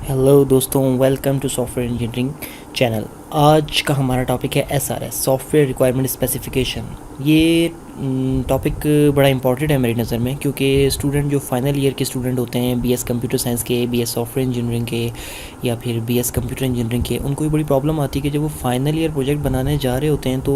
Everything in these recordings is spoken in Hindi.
हेलो दोस्तों, welcome to software engineering channel. आज का हमारा टॉपिक है एसआरएस, सॉफ्टवेयर रिक्वायरमेंट स्पेसिफिकेशन। ये टॉपिक बड़ा इंपॉर्टेंट है मेरी नज़र में, क्योंकि स्टूडेंट जो फाइनल ईयर के स्टूडेंट होते हैं बीएस कंप्यूटर साइंस के, बीएस सॉफ्टवेयर इंजीनियरिंग के या फिर बीएस कंप्यूटर इंजीनियरिंग के, उनको ये बड़ी प्रॉब्लम आती है कि जब वो फाइनल ईयर प्रोजेक्ट बनाने जा रहे होते हैं तो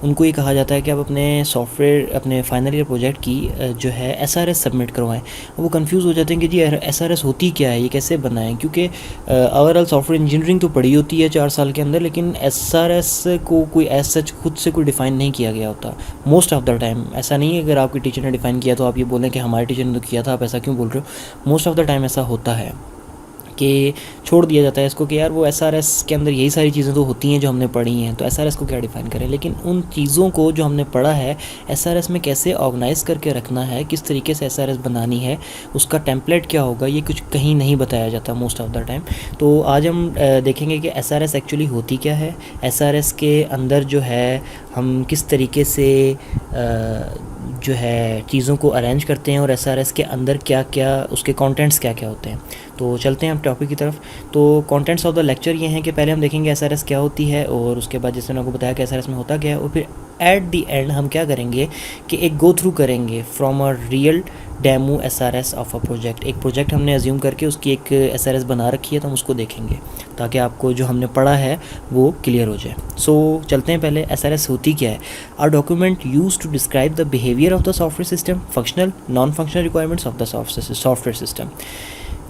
उनको ये कहा जाता है कि आप अपने फाइनल ईयर प्रोजेक्ट की जो है एसआरएस सबमिट करवाएं। वो कंफ्यूज हो जाते हैं कि जी एसआरएस होती क्या है, ये कैसे बनाएं, क्योंकि ओवरऑल सॉफ्टवेयर इंजीनियरिंग तो पढ़ी होती है 4 साल के अंदर, लेकिन एसआरएस को कोई एज सच खुद से कोई डिफ़ाइन नहीं किया गया होता मोस्ट ऑफ़ द टाइम। ऐसा नहीं है अगर आपके टीचर ने डिफ़ाइन किया तो आप ये बोलें कि हमारे टीचर ने तो किया था, आप ऐसा क्यों बोल रहे हो। मोस्ट ऑफ़ द टाइम ऐसा होता है कि छोड़ दिया जाता है इसको कि यार वो एसआरएस के अंदर यही सारी चीज़ें तो होती हैं जो हमने पढ़ी हैं, तो एसआरएस को क्या डिफ़ाइन करें। लेकिन उन चीज़ों को जो हमने पढ़ा है एसआरएस में कैसे ऑर्गेनाइज़ करके रखना है, किस तरीके से एसआरएस बनानी है, उसका टेम्पलेट क्या होगा, ये कुछ कहीं नहीं बताया जाता मोस्ट ऑफ़ द टाइम। तो आज हम देखेंगे कि एसआरएस एक्चुअली होती क्या है, एसआरएस के अंदर जो है हम किस तरीके से जो है चीज़ों को अरेंज करते हैं और एसआरएस के अंदर क्या क्या उसके कंटेंट्स क्या क्या होते हैं। तो चलते हैं हम टॉपिक की तरफ। तो कंटेंट्स ऑफ द लेक्चर ये हैं कि पहले हम देखेंगे एसआरएस क्या होती है, और उसके बाद जैसे मैंने आपको बताया कि एसआरएस में होता क्या है, और फिर एट दी एंड हम क्या करेंगे कि एक गो थ्रू करेंगे from a real demo SRS of a project. एक प्रोजेक्ट हमने अज्यूम करके उसकी एक एसआरएस बना रखी है, तो हम उसको देखेंगे ताकि आपको जो हमने पढ़ा है वो क्लियर हो जाए। सो चलते हैं पहले एसआरएस होती क्या है। Are document use to describe the behaviour of the software system, functional non functional requirements of the software system.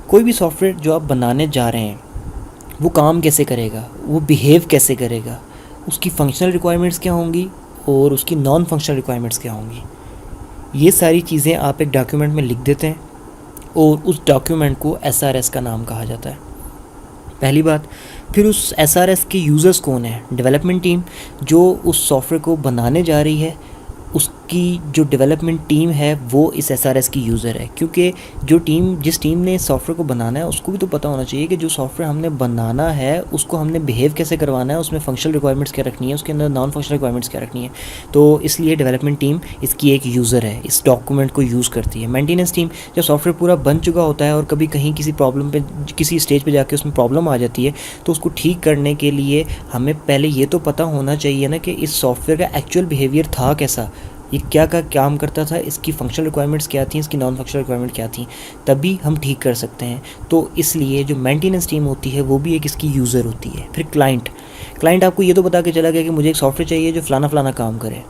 कोई भी सॉफ्टवेयर जो आप बनाने जा रहे हैं वो काम कैसे करेगा, वो बिहेव कैसे करेगा, उसकी फंक्शनल रिक्वायरमेंट्स क्या होंगी और उसकी नॉन फंक्शनल रिक्वायरमेंट्स क्या होंगी, ये सारी चीज़ें आप एक डॉक्यूमेंट में लिख देते हैं और उस डॉक्यूमेंट को एसआरएस का नाम कहा जाता है। पहली बात। फिर उस एसआरएस के यूज़र्स कौन है, डेवलपमेंट टीम जो उस सॉफ्टवेयर को बनाने जा रही है, उसकी जो डेवलपमेंट टीम है वो इस एसआरएस की यूज़र है। क्योंकि जिस टीम ने सॉफ्टवेयर को बनाना है उसको भी तो पता होना चाहिए कि जो सॉफ्टवेयर हमने बनाना है उसको हमने बिहेव कैसे करवाना है, उसमें फंक्शनल रिक्वायरमेंट्स क्या रखनी है, उसके अंदर नॉन फंक्शनल रिक्वायरमेंट्स क्या रखनी है। तो इसलिए डेवलपमेंट टीम इसकी एक यूज़र है, इस डॉक्यूमेंट को यूज़ करती है। मेंटेनेंस टीम, जब सॉफ्टवेयर पूरा बन चुका होता है और कभी कहीं किसी स्टेज पर जाके उसमें प्रॉब्लम आ जाती है, तो उसको ठीक करने के लिए हमें पहले ये तो पता होना चाहिए ना कि इस सॉफ्टवेयर का एक्चुअल बिहेवियर था कैसा, ये क्या काम करता था, इसकी फंक्शनल रिक्वायरमेंट्स क्या थी, इसकी नॉन फंक्शनल रिक्वायरमेंट क्या थी, तभी हम ठीक कर सकते हैं। तो इसलिए जो मेंटेनेंस टीम होती है वो भी एक इसकी यूज़र होती है। फिर क्लाइंट आपको ये तो बता के चला गया कि मुझे एक सॉफ्टवेयर चाहिए जो फ़लाना काम करे,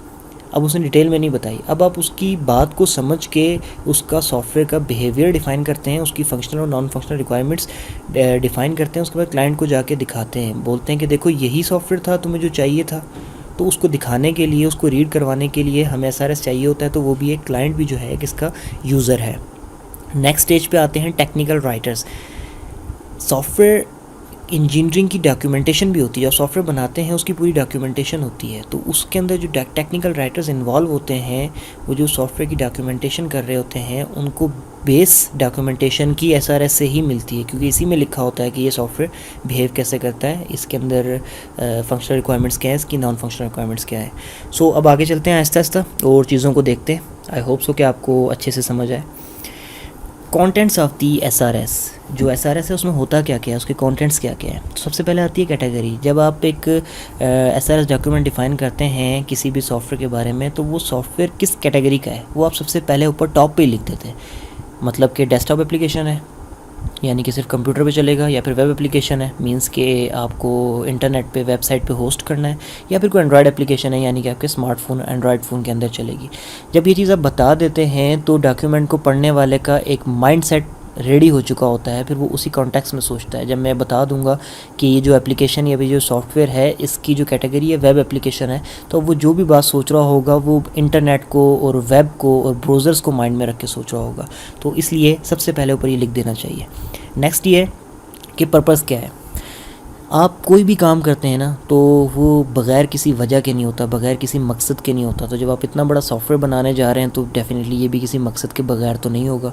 अब उसने डिटेल में नहीं बताई। अब आप उसकी बात को समझ के उसका सॉफ्टवेयर का बिहेवियर डिफ़ाइन करते हैं, उसकी फंक्शनल और नॉन फंक्शनल रिक्वायरमेंट्स डिफ़ाइन करते हैं। उसके बाद क्लाइंट को जाके दिखाते हैं, बोलते हैं कि देखो यही सॉफ्टवेयर था तुम्हें जो चाहिए था। तो उसको दिखाने के लिए, उसको रीड करवाने के लिए हमें एसआरएस चाहिए होता है, तो वो भी एक क्लाइंट भी जो है किसका यूज़र है। नेक्स्ट स्टेज पे आते हैं टेक्निकल राइटर्स। सॉफ्टवेयर इंजीनियरिंग की डॉक्यूमेंटेशन भी होती है, जो सॉफ्टवेयर बनाते हैं उसकी पूरी डॉक्यूमेंटेशन होती है। तो उसके अंदर जो टेक्निकल राइटर्स इन्वॉल्व होते हैं, वो जो सॉफ्टवेयर की डॉक्यूमेंटेशन कर रहे होते हैं, उनको बेस डॉक्यूमेंटेशन की एसआरएस से ही मिलती है, क्योंकि इसी में लिखा होता है कि ये सॉफ्टवेयर बिहेव कैसे करता है, इसके अंदर फंक्शनल रिक्वायरमेंट्स क्या है, इसकी नॉन फंक्शनल रिक्वायरमेंट्स क्या है। सो अब आगे चलते हैं आहिस्ता आहिस्ता और चीज़ों को देखते हैं। आई होप सो कि आपको अच्छे से समझ आए। कंटेंट्स ऑफ दी एसआरएस, जो एसआरएस है उसमें होता क्या क्या है, उसके कंटेंट्स क्या क्या है। तो सबसे पहले आती है कैटेगरी। जब आप एक एसआरएस डॉक्यूमेंट डिफ़ाइन करते हैं किसी भी सॉफ्टवेयर के बारे में, तो वो सॉफ्टवेयर किस कैटेगरी का है वो आप सबसे पहले ऊपर टॉप पे ही लिख देते हैं। मतलब कि डेस्कटॉप एप्लीकेशन है, यानी कि सिर्फ कंप्यूटर पे चलेगा, या फिर वेब एप्लीकेशन है, मींस कि आपको इंटरनेट पे वेबसाइट पे होस्ट करना है, या फिर कोई एंड्रॉयड एप्लीकेशन है, यानी कि आपके स्मार्टफोन एंड्रॉयड फ़ोन के अंदर चलेगी। जब ये चीज़ आप बता देते हैं तो डॉक्यूमेंट को पढ़ने वाले का एक माइंडसेट रेडी हो चुका होता है, फिर वो उसी कॉन्टेक्स्ट में सोचता है। जब मैं बता दूंगा कि ये जो एप्लीकेशन या जो सॉफ्टवेयर है इसकी जो कैटेगरी है वेब एप्लीकेशन है, तो वो जो भी बात सोच रहा होगा वो इंटरनेट को और वेब को और ब्राउज़र्स को माइंड में रख के सोच रहा होगा। तो इसलिए सबसे पहले ऊपर ये लिख देना चाहिए। नेक्स्ट ये कि पर्पज़ क्या है। आप कोई भी काम करते हैं ना तो वो बग़ैर किसी वजह के नहीं होता, बग़ैर किसी मकसद के नहीं होता। तो जब आप इतना बड़ा सॉफ्टवेयर बनाने जा रहे हैं तो डेफ़िनेटली ये भी किसी मकसद के बग़ैर तो नहीं होगा।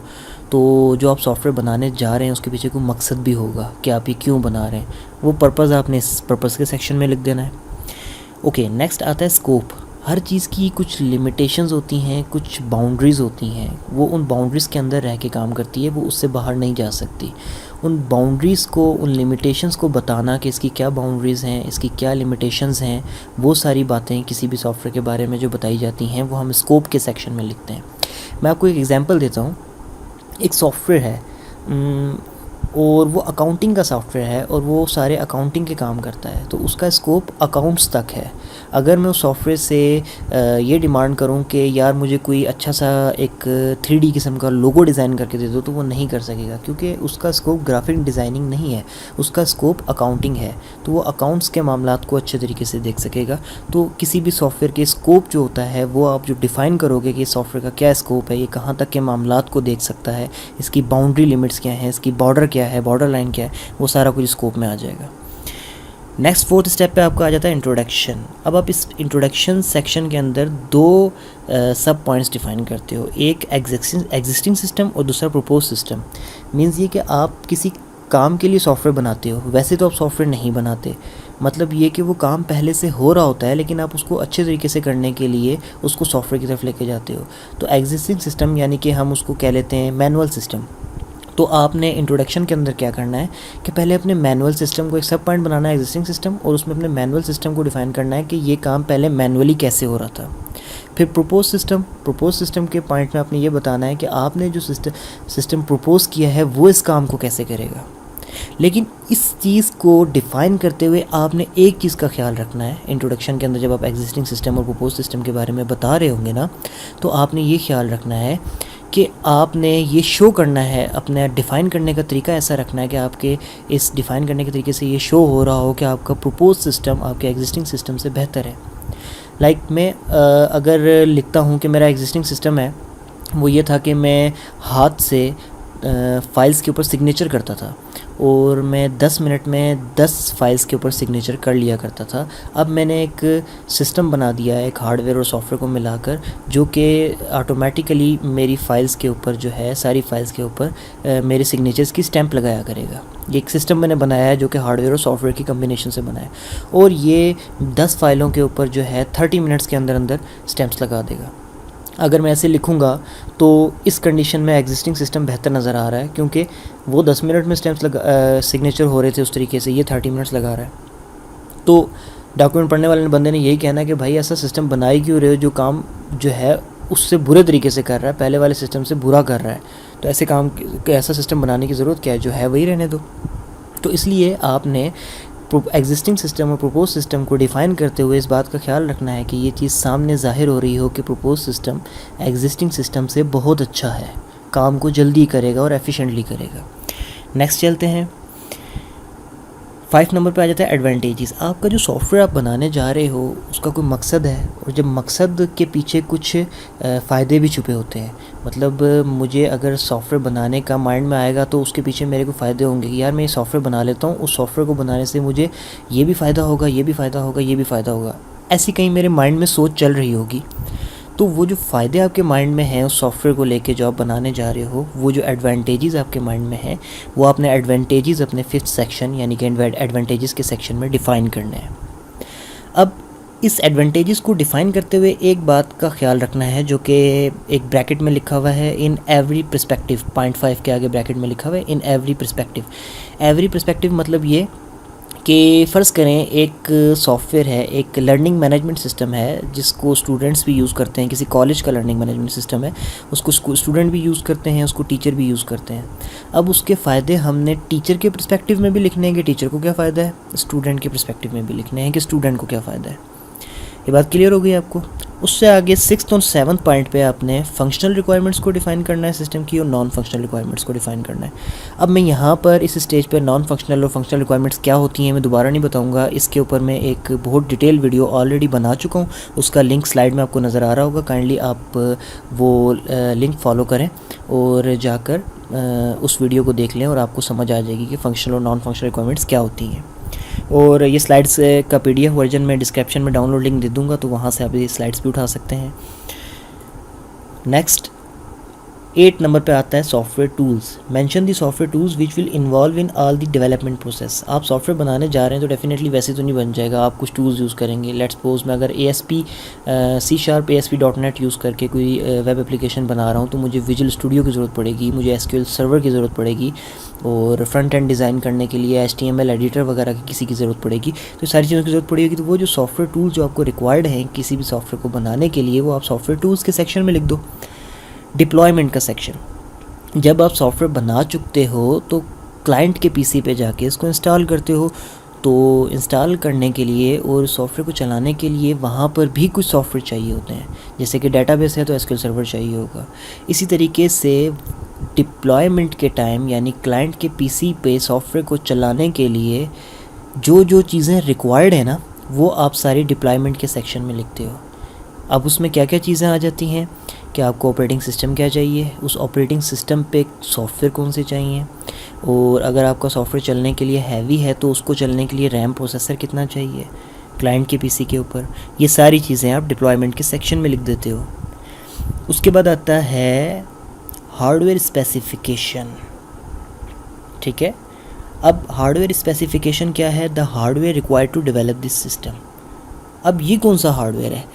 तो जो आप सॉफ्टवेयर बनाने जा रहे हैं उसके पीछे कोई मकसद भी होगा कि आप ये क्यों बना रहे हैं, वो पर्पज़ आपने इस पर्पज़ के सेक्शन में लिख देना है। ओके, नेक्स्ट आता है स्कोप। हर चीज़ की कुछ लिमिटेशंस होती हैं, कुछ बाउंड्रीज़ होती हैं, वो उन बाउंड्रीज़ के अंदर रह के काम करती है, वो उससे बाहर नहीं जा सकती। उन बाउंड्रीज़ को, उन लिमिटेशंस को बताना कि इसकी क्या बाउंड्रीज़ हैं, इसकी क्या लिमिटेशंस हैं, वो सारी बातें किसी भी सॉफ्टवेयर के बारे में जो बताई जाती हैं वो हम स्कोप के सेक्शन में लिखते हैं। मैं आपको एक एग्जांपल देता हूँ। एक सॉफ्टवेयर है और वो अकाउंटिंग का सॉफ्टवेयर है और वो सारे अकाउंटिंग के काम करता है, तो उसका स्कोप अकाउंट्स तक है। अगर मैं उस सॉफ्टवेयर से ये डिमांड करूं कि यार मुझे कोई अच्छा सा एक 3D किस्म का लोगो डिज़ाइन करके दे दो, तो वो नहीं कर सकेगा, क्योंकि उसका स्कोप ग्राफिक डिज़ाइनिंग नहीं है, उसका स्कोप अकाउंटिंग है। तो वो अकाउंट्स के मामलात को अच्छे तरीके से देख सकेगा। तो किसी भी सॉफ्टवेयर के स्कोप जो होता है वो आप जो डिफ़ाइन करोगे कि सॉफ्टवेयर का क्या स्कोप है, ये कहाँ तक के मामलात को देख सकता है, इसकी बाउंड्री लिमिट्स क्या हैं, इसकी बॉर्डर क्या है, बॉर्डर लाइन क्या है, वो सारा कुछ स्कोप में आ जाएगा। नेक्स्ट 4th स्टेप पे आपका आ जाता है इंट्रोडक्शन। अब आप इस इंट्रोडक्शन सेक्शन के अंदर 2 सब पॉइंट्स डिफाइन करते हो, एक एग्जिस्टिंग सिस्टम और दूसरा प्रपोज सिस्टम। मींस ये कि आप किसी काम के लिए सॉफ्टवेयर बनाते हो, वैसे तो आप सॉफ्टवेयर नहीं बनाते, मतलब ये कि वो काम पहले से हो रहा होता है लेकिन आप उसको अच्छे तरीके से करने के लिए उसको सॉफ्टवेयर की तरफ लेके जाते हो। तो एग्जिस्टिंग सिस्टम यानी कि हम उसको कह लेते हैं मैनुअल सिस्टम। तो आपने इंट्रोडक्शन के अंदर क्या करना है कि पहले अपने मैनुअल सिस्टम को एक सब पॉइंट बनाना है एग्जिस्टिंग सिस्टम, और उसमें अपने मैनुअल सिस्टम को डिफाइन करना है कि ये काम पहले मैनुअली कैसे हो रहा था। फिर प्रपोज सिस्टम के पॉइंट में आपने ये बताना है कि आपने जो सिस्टम प्रपोज किया है वो इस काम को कैसे करेगा। लेकिन इस चीज़ को डिफ़ाइन करते हुए आपने एक चीज़ का ख्याल रखना है इंट्रोडक्शन के अंदर, जब आप एग्जिस्टिंग सिस्टम और प्रपोज सिस्टम के बारे में बता रहे होंगे ना, तो आपने ये ख्याल रखना है कि आपने ये शो करना है, अपने डिफ़ाइन करने का तरीका ऐसा रखना है कि आपके इस डिफ़ाइन करने के तरीके से ये शो हो रहा हो कि आपका प्रपोज सिस्टम आपके एग्जिस्टिंग सिस्टम से बेहतर है। लाइक मैं अगर लिखता हूँ कि मेरा एग्जिस्टिंग सिस्टम है वो ये था कि मैं हाथ से फाइल्स के ऊपर सिग्नेचर करता था और मैं 10 मिनट में 10 फाइल्स के ऊपर सिग्नेचर कर लिया करता था। अब मैंने एक सिस्टम बना दिया है, एक हार्डवेयर और सॉफ्टवेयर को मिलाकर, जो कि ऑटोमेटिकली मेरी फ़ाइल्स के ऊपर जो है, सारी फाइल्स के ऊपर मेरे सिग्नेचर्स की स्टैंप लगाया करेगा। ये एक सिस्टम मैंने बनाया है जो कि हार्डवेयर और सॉफ्टवेयर की कम्बिनेशन से बना है, और ये 10 फाइलों के ऊपर जो है 30 मिनट्स के अंदर अंदर स्टैम्प्स लगा देगा। अगर मैं ऐसे लिखूँगा तो इस कंडीशन में एग्जिस्टिंग सिस्टम बेहतर नज़र आ रहा है, क्योंकि वो 10 मिनट में स्टैम्प्स सिग्नेचर हो रहे थे उस तरीके से, ये 30 मिनट्स लगा रहा है। तो डॉक्यूमेंट पढ़ने वाले बंदे ने यही कहना है कि भाई ऐसा सिस्टम बनाई क्यों रहे हो जो काम जो है उससे बुरे तरीके से कर रहा है, पहले वाले सिस्टम से बुरा कर रहा है। तो ऐसा सिस्टम बनाने की ज़रूरत क्या है, जो है वही रहने दो। तो इसलिए आपने एग्जिस्टिंग सिस्टम और प्रपोज सिस्टम को डिफ़ाइन करते हुए इस बात का ख्याल रखना है कि ये चीज़ सामने ज़ाहिर हो रही हो कि प्रपोज सिस्टम एग्जिस्टिंग सिस्टम से बहुत अच्छा है, काम को जल्दी करेगा और एफिशिएंटली करेगा। नेक्स्ट चलते हैं, 5 नंबर पे आ जाता है एडवांटेजेस। आपका जो सॉफ्टवेयर आप बनाने जा रहे हो उसका कोई मकसद है, और जब मकसद के पीछे कुछ फ़ायदे भी छुपे होते हैं। मतलब मुझे अगर सॉफ्टवेयर बनाने का माइंड में आएगा तो उसके पीछे मेरे को फ़ायदे होंगे कि यार मैं ये सॉफ्टवेयर बना लेता हूँ, उस सॉफ्टवेयर को बनाने से मुझे ये भी फ़ायदा होगा, ये भी फ़ायदा होगा, ये भी फ़ायदा होगा, ऐसी कहीं मेरे माइंड में सोच चल रही होगी। तो वो जो फ़ायदे आपके माइंड में हैं उस सॉफ्टवेयर को लेके जो आप बनाने जा रहे हो, वो जो एडवांटेजेस आपके माइंड में हैं, वो आपने एडवांटेजेस अपने 5th सेक्शन यानी कि एडवांटेजेस के सेक्शन में डिफ़ाइन करने हैं। अब इस एडवांटेजेस को डिफ़ाइन करते हुए एक बात का ख्याल रखना है जो कि एक ब्रैकेट में लिखा हुआ है, इन एवरी पर्सपेक्टिव, 0.5 के आगे ब्रैकेट में लिखा हुआ है in every perspective. Every perspective मतलब ये कि फ़र्ज़ करें एक सॉफ्टवेयर है, एक लर्निंग मैनेजमेंट सिस्टम है जिसको स्टूडेंट्स भी यूज़ करते हैं, किसी कॉलेज का लर्निंग मैनेजमेंट सिस्टम है, उसको स्टूडेंट भी यूज़ करते हैं, उसको टीचर भी यूज़ करते हैं। अब उसके फ़ायदे हमने टीचर के पर्सपेक्टिव में भी लिखने हैं कि टीचर को क्या फ़ायदा है, स्टूडेंट के पर्सपेक्टिव में भी लिखने हैं कि स्टूडेंट को क्या फ़ायदा है। ये बात क्लियर हो गई आपको। उससे आगे 6th और 7th पॉइंट पे आपने फंक्शनल रिक्वायरमेंट्स को डिफ़ाइन करना है सिस्टम की, और नॉन फंक्शनल रिक्वायरमेंट्स को डिफ़ाइन करना है। अब मैं यहाँ पर इस स्टेज पर नॉन फंक्शनल और फंक्शनल रिक्वायरमेंट्स क्या होती हैं मैं दोबारा नहीं बताऊँगा, इसके ऊपर मैं एक बहुत डिटेल वीडियो ऑलरेडी बना चुका हूँ, उसका लिंक स्लाइड में आपको नज़र आ रहा होगा। काइंडली आप वो लिंक फॉलो करें और जाकर उस वीडियो को देख लें और आपको समझ आ जाएगी कि फंक्शनल और नॉन फंक्शनल रिक्वायरमेंट्स क्या होती हैं। और ये स्लाइड्स का PDF वर्जन में डिस्क्रिप्शन में डाउनलोड लिंक दे दूँगा, तो वहाँ से आप ये स्लाइड्स भी उठा सकते हैं। नेक्स्ट 8 नंबर पे आता है software tools. Mention the software tools which will involve in all the development process. आप सॉफ्टवेयर बनाने जा रहे हैं तो डेफिनेटली वैसे तो नहीं बन जाएगा, आप कुछ टूल्स यूज़ करेंगे। लेट्स सपोज मैं अगर ASP ASP.NET यूज़ करके कोई वेब एप्लीकेशन बना रहा हूँ तो मुझे विजुअल स्टूडियो की ज़रूरत पड़ेगी, मुझे SQL सर्वर की ज़रूरत पड़ेगी, और फ्रंट एंड डिज़ाइन करने के लिए HTML एडिटर वगैरह की किसी की ज़रूरत पड़ेगी। तो सारी चीज़ों की ज़रूरत पड़ेगी। तो वो जो सॉफ्टवेयर टूल्स जो आपको रिक्वायर्ड हैं किसी भी सॉफ्टवेयर को बनाने के लिए, वो आप सॉफ्टवेयर टूल्स के सेक्शन में लिख दो। डिप्लॉयमेंट का सेक्शन, जब आप सॉफ्टवेयर बना चुकते हो तो क्लाइंट के पीसी पे जाके इसको इंस्टॉल करते हो। तो इंस्टॉल करने के लिए और सॉफ्टवेयर को चलाने के लिए वहाँ पर भी कुछ सॉफ्टवेयर चाहिए होते हैं, जैसे कि डेटाबेस है तो SQL सर्वर चाहिए होगा। इसी तरीके से डिप्लॉयमेंट के टाइम यानी क्लाइंट के पीसी पे सॉफ्टवेयर को चलाने के लिए जो जो चीज़ें रिक्वायर्ड है ना, वो आप सारी डिप्लॉयमेंट के सेक्शन में लिखते हो। अब उसमें क्या क्या चीज़ें आ जाती हैं कि आपको ऑपरेटिंग सिस्टम क्या चाहिए, उस ऑपरेटिंग सिस्टम पे सॉफ्टवेयर कौन से चाहिए, और अगर आपका सॉफ्टवेयर चलने के लिए हैवी है तो उसको चलने के लिए रैम प्रोसेसर कितना चाहिए क्लाइंट के पीसी के ऊपर। ये सारी चीज़ें आप डिप्लॉयमेंट के सेक्शन में लिख देते हो। उसके बाद आता है हार्डवेयर स्पेसिफिकेशन। ठीक है, अब हार्डवेयर स्पेसिफिकेशन क्या है? The hardware required to develop this system. अब ये कौन सा हार्डवेयर है?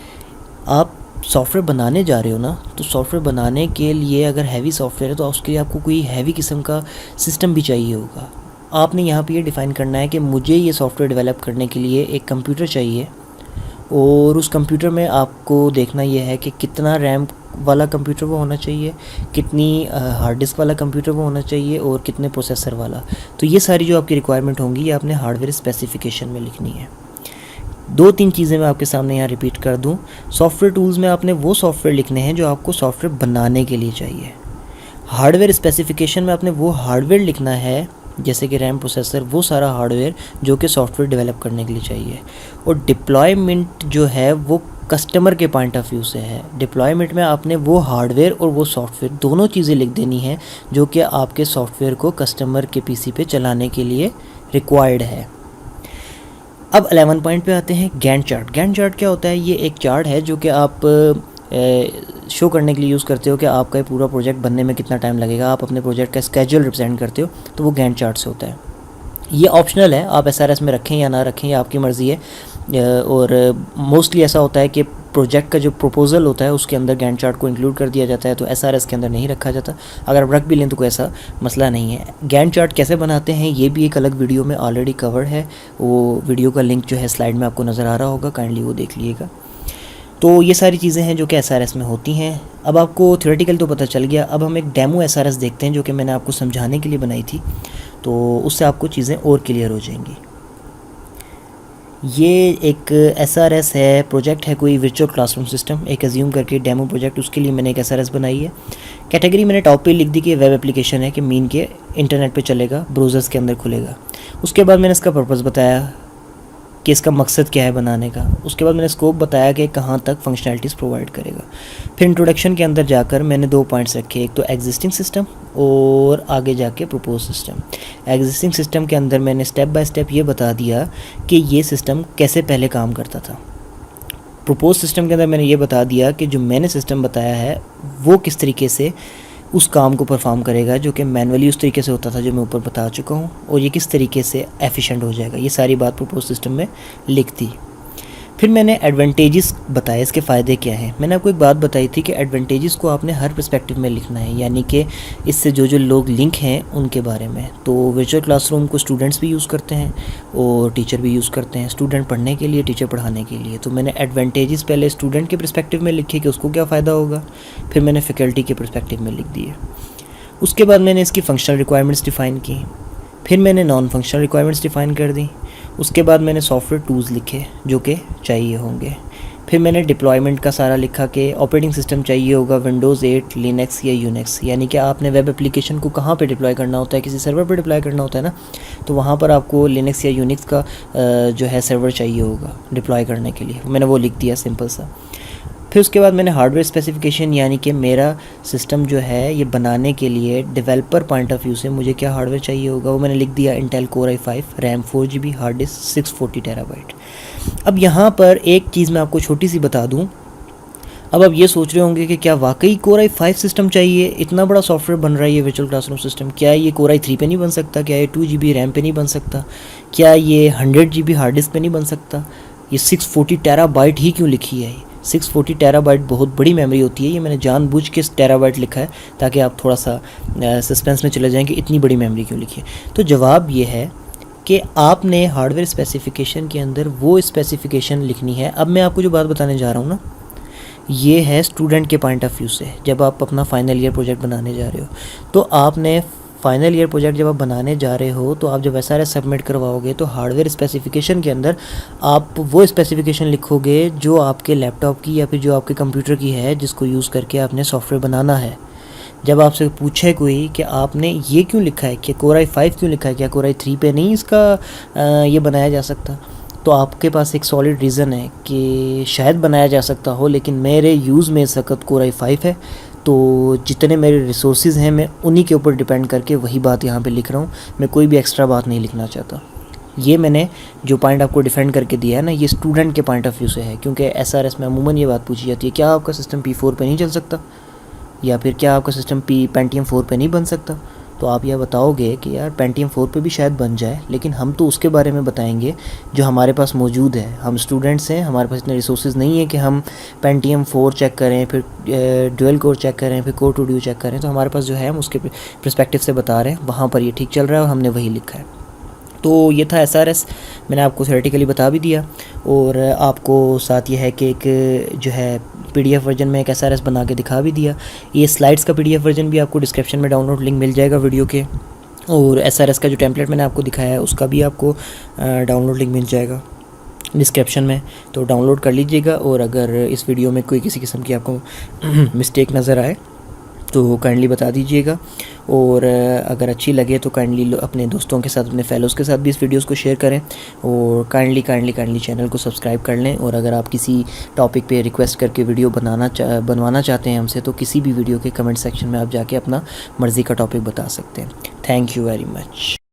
आप सॉफ्टवेयर बनाने जा रहे हो ना, तो सॉफ्टवेयर बनाने के लिए अगर हैवी सॉफ्टवेयर है तो उसके लिए आपको कोई हैवी किस्म का सिस्टम भी चाहिए होगा। आपने यहाँ पे ये डिफ़ाइन करना है कि मुझे ये सॉफ्टवेयर डेवलप करने के लिए एक कंप्यूटर चाहिए, और उस कंप्यूटर में आपको देखना ये है कि कितना रैम वाला कंप्यूटर वो होना चाहिए, कितनी हार्ड डिस्क वाला कंप्यूटर वो होना चाहिए, और कितने प्रोसेसर वाला। तो ये सारी जो आपकी रिक्वायरमेंट होंगी ये आपने हार्डवेयर स्पेसिफिकेशन में लिखनी है। 2-3 चीज़ें मैं आपके सामने यहाँ रिपीट कर दूँ। सॉफ्टवेयर टूल्स में आपने वो सॉफ्टवेयर लिखने हैं जो आपको सॉफ्टवेयर बनाने के लिए चाहिए। हार्डवेयर स्पेसिफिकेशन में आपने वो हार्डवेयर लिखना है, जैसे कि रैम प्रोसेसर, वो सारा हार्डवेयर जो कि सॉफ्टवेयर डेवलप करने के लिए चाहिए। और डिप्लॉयमेंट जो है वो कस्टमर के पॉइंट ऑफ व्यू से है। डिप्लॉयमेंट में आपने वो हार्डवेयर और वो सॉफ्टवेयर दोनों चीज़ें लिख देनी है जो कि आपके सॉफ्टवेयर को कस्टमर के पीसी पे चलाने के लिए रिक्वायर्ड है। अब 11 पॉइंट पे आते हैं गैंट चार्ट। गैंट चार्ट क्या होता है? ये एक चार्ट है जो कि आप शो करने के लिए यूज़ करते हो कि आपका ये पूरा प्रोजेक्ट बनने में कितना टाइम लगेगा। आप अपने प्रोजेक्ट का स्केड्यूल रिप्रेजेंट करते हो, तो वो गैंट चार्ट से होता है। ये ऑप्शनल है, आप SRS में रखें या ना रखें, ये आपकी मर्ज़ी है। और मोस्टली ऐसा होता है कि प्रोजेक्ट का जो प्रपोजल होता है उसके अंदर गैंट चार्ट को इंक्लूड कर दिया जाता है, तो SRS के अंदर नहीं रखा जाता। अगर आप रख भी लें तो कोई ऐसा मसला नहीं है। गैंट चार्ट कैसे बनाते हैं ये भी एक अलग वीडियो में ऑलरेडी कवर्ड है, वो वीडियो का लिंक जो है स्लाइड में आपको नज़र आ रहा होगा, काइंडली वो देख लीजिएगा। तो ये सारी चीज़ें हैं जो कि SRS में होती हैं। अब आपको थ्योरेटिकल तो पता चल गया, अब हम एक डेमो SRS देखते हैं जो कि मैंने आपको समझाने के लिए बनाई थी, तो उससे आपको चीज़ें और क्लियर हो जाएंगी। ये एक SRS है, प्रोजेक्ट है कोई वर्चुअल क्लासरूम सिस्टम, एक अज्यूम करके डेमो प्रोजेक्ट, उसके लिए मैंने एक SRS बनाई है। कैटेगरी मैंने टॉप पे लिख दी कि वेब एप्लीकेशन है, कि मीन के इंटरनेट पे चलेगा, ब्राउज़र्स के अंदर खुलेगा। उसके बाद मैंने इसका पर्पस बताया कि इसका मकसद क्या है बनाने का। उसके बाद मैंने स्कोप बताया कि कहाँ तक फंक्शनैलिटीज़ प्रोवाइड करेगा। फिर इंट्रोडक्शन के अंदर जाकर मैंने 2 पॉइंट्स रखे, एक तो एग्जिस्टिंग सिस्टम और आगे जाके प्रपोज सिस्टम। एग्जिस्टिंग सिस्टम के अंदर मैंने स्टेप बाय स्टेप ये बता दिया कि ये सिस्टम कैसे पहले काम करता था। प्रपोज सिस्टम के अंदर मैंने ये बता दिया कि जो मैंने सिस्टम बताया है वो किस तरीके से उस काम को परफॉर्म करेगा जो कि मैनुअली उस तरीके से होता था जो मैं ऊपर बता चुका हूँ, और ये किस तरीके से एफिशिएंट हो जाएगा। ये सारी बात प्रपोज सिस्टम में लिख दी। फिर मैंने एडवांटेजेस बताए, इसके फ़ायदे क्या हैं। मैंने आपको एक बात बताई थी कि एडवांटेजेस को आपने हर पर्सपेक्टिव में लिखना है, यानी कि इससे जो जो लोग लिंक हैं उनके बारे में। तो वर्चुअल क्लासरूम को स्टूडेंट्स भी यूज़ करते हैं और टीचर भी यूज़ करते हैं, स्टूडेंट पढ़ने के लिए, टीचर पढ़ाने के लिए। तो मैंने एडवांटेजेस पहले स्टूडेंट के पर्सपेक्टिव में लिखे कि उसको क्या फ़ायदा होगा, फिर मैंने फैकल्टी के पर्सपेक्टिव में लिख दिए। उसके बाद मैंने इसकी फंक्शनल रिक्वायरमेंट्स डिफ़ाइन की, फिर मैंने नॉन फंक्शनल रिक्वायरमेंट्स डिफ़ाइन कर दी। उसके बाद मैंने सॉफ्टवेयर टूल्स लिखे जो कि चाहिए होंगे। फिर मैंने डिप्लॉयमेंट का सारा लिखा कि ऑपरेटिंग सिस्टम चाहिए होगा विंडोज़ 8, लिनक्स या यूनिक्स, यानी कि आपने वेब एप्लीकेशन को कहाँ पे डिप्लॉय करना होता है, किसी सर्वर पे डिप्लॉय करना होता है ना, तो वहाँ पर आपको लिनक्स या यूनिक्स का जो है सर्वर चाहिए होगा डिप्लॉय करने के लिए। मैंने वो लिख दिया सिंपल सा। फिर उसके बाद मैंने हार्डवेयर स्पेसिफिकेशन, यानी कि मेरा सिस्टम जो है ये बनाने के लिए डेवलपर पॉइंट ऑफ व्यू से मुझे क्या हार्डवेयर चाहिए होगा, वो मैंने लिख दिया Intel core i5, RAM 4GB, hard disk 640 terabyte. अब यहाँ पर एक चीज़ मैं आपको छोटी सी बता दूँ, अब आप ये सोच रहे होंगे कि क्या वाकई Core i5 सिस्टम चाहिए, इतना बड़ा सॉफ्टवेयर बन रहा है ये वर्चुअल क्लासरूम सिस्टम, क्या ये Core i3 पे नहीं बन सकता, क्या ये 2 GB रैम पे नहीं बन सकता, क्या ये 100 GB हार्ड डिस्क पे नहीं बन सकता, ये 640 टेराबाइट ही क्यों लिखी है? 640 टेराबाइट बहुत बड़ी मेमोरी होती है, ये मैंने जानबूझ के टेराबाइट लिखा है ताकि आप थोड़ा सा सस्पेंस में चले जाएँ कि इतनी बड़ी मेमोरी क्यों लिखी है। तो जवाब ये है कि आपने हार्डवेयर स्पेसिफिकेशन के अंदर वो स्पेसिफिकेशन लिखनी है। अब मैं आपको जो बात बताने जा रहा हूँ ना, ये है स्टूडेंट के पॉइंट ऑफ व्यू से। जब आप अपना फाइनल ईयर प्रोजेक्ट बनाने जा रहे हो, तो आपने फाइनल ईयर प्रोजेक्ट जब आप बनाने जा रहे हो, तो आप जब SRS सबमिट करवाओगे तो हार्डवेयर स्पेसिफिकेशन के अंदर आप वो स्पेसिफिकेशन लिखोगे जो आपके लैपटॉप की या फिर जो आपके कंप्यूटर की है, जिसको यूज़ करके आपने सॉफ्टवेयर बनाना है। जब आपसे पूछे कोई कि आपने ये क्यों लिखा है, कि Core i5 क्यों लिखा है, क्या Core i3 पे नहीं इसका ये बनाया जा सकता, तो आपके पास एक सॉलिड रीज़न है कि शायद बनाया जा सकता हो, लेकिन मेरे यूज़ में इस वक्त Core i5 है, तो जितने मेरे रिसोर्सेज हैं मैं उन्हीं के ऊपर डिपेंड करके वही बात यहाँ पे लिख रहा हूँ। मैं कोई भी एक्स्ट्रा बात नहीं लिखना चाहता। ये मैंने जो पॉइंट आपको डिफेंड करके दिया है ना, ये स्टूडेंट के पॉइंट ऑफ व्यू से है, क्योंकि SRS में अमूमन ये बात पूछी जाती है, क्या आपका सिस्टम P4 पे नहीं चल सकता, या फिर क्या आपका सिस्टम Pentium 4 पे नहीं बन सकता। तो आप यह बताओगे कि यार Pentium 4 पे भी शायद बन जाए, लेकिन हम तो उसके बारे में बताएंगे जो हमारे पास मौजूद है। हम स्टूडेंट्स हैं, हमारे पास इतने रिसोर्सेज नहीं है कि हम Pentium 4 चेक करें, फिर डुअल कोर चेक करें, फिर Core 2 Duo चेक करें। तो हमारे पास जो है हम उसके पर्सपेक्टिव से बता रहे हैं, वहाँ पर ये ठीक चल रहा है और हमने वही लिखा है। तो ये था SRS, मैंने आपको थ्योरेटिकली बता भी दिया, और आपको साथ ये है कि एक जो है PDF वर्जन में एक SRS बना के दिखा भी दिया। ये स्लाइड्स का PDF वर्जन भी आपको डिस्क्रिप्शन में डाउनलोड लिंक मिल जाएगा वीडियो के, और SRS का जो टेम्पलेट मैंने आपको दिखाया है उसका भी आपको डाउनलोड लिंक मिल जाएगा डिस्क्रिप्शन में, तो डाउनलोड कर लीजिएगा। और अगर इस वीडियो में कोई किसी किस्म की आपको मिस्टेक नज़र आए तो काइंडली बता दीजिएगा, और अगर अच्छी लगे तो काइंडली अपने दोस्तों के साथ, अपने फेलोज़ के साथ भी इस वीडियोस को शेयर करें, और काइंडली चैनल को सब्सक्राइब कर लें। और अगर आप किसी टॉपिक पे रिक्वेस्ट करके वीडियो बनवाना चाहते हैं हमसे, तो किसी भी वीडियो के कमेंट सेक्शन में आप जाके अपना मर्ज़ी का टॉपिक बता सकते हैं। Thank you very much.